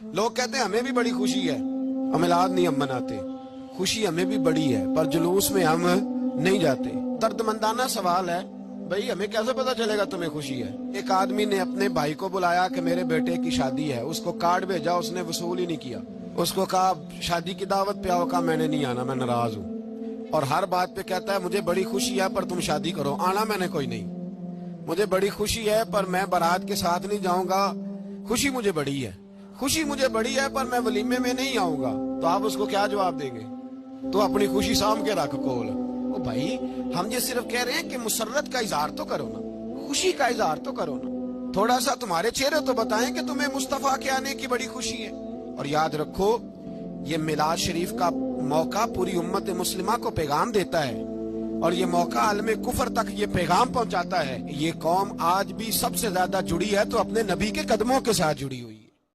लोग कहते हैं हमें भी बड़ी खुशी है, हम मिलाद नहीं हम मनाते। खुशी हमें भी बड़ी है पर जुलूस में हम नहीं जाते। दर्दमंदाना सवाल है, भाई हमें कैसे पता चलेगा तुम्हें खुशी है? एक आदमी ने अपने भाई को बुलाया कि मेरे बेटे की शादी है, उसको कार्ड भेजा, उसने वसूल ही नहीं किया। उसको कहा शादी की दावत पे आओ, कहा मैंने नहीं आना, मैं नाराज हूँ। और हर बात पे कहता है मुझे बड़ी खुशी है पर तुम शादी करो, आना मैंने कोई नहीं। मुझे बड़ी खुशी है पर मैं बारात के साथ नहीं जाऊंगा, खुशी मुझे बड़ी है। खुशी मुझे बड़ी है पर मैं वलीमे में नहीं आऊंगा। तो आप उसको क्या जवाब देंगे? तो अपनी खुशी साम के रख कोल। ओ भाई, हम ये सिर्फ कह रहे हैं कि मुसर्रत का इजहार तो करो ना, खुशी का इजहार तो करो ना। थोड़ा सा तुम्हारे चेहरे तो बताएं कि तुम्हें मुस्तफा के आने की बड़ी खुशी है। और याद रखो, ये मिलाद शरीफ का मौका पूरी उम्मत मुस्लिमा को पैगाम देता है और ये मौका आलमे कुफर तक ये पैगाम पहुंचाता है। ये कौम आज भी सबसे ज्यादा जुड़ी है तो अपने नबी के कदमों के साथ जुड़ी हुई।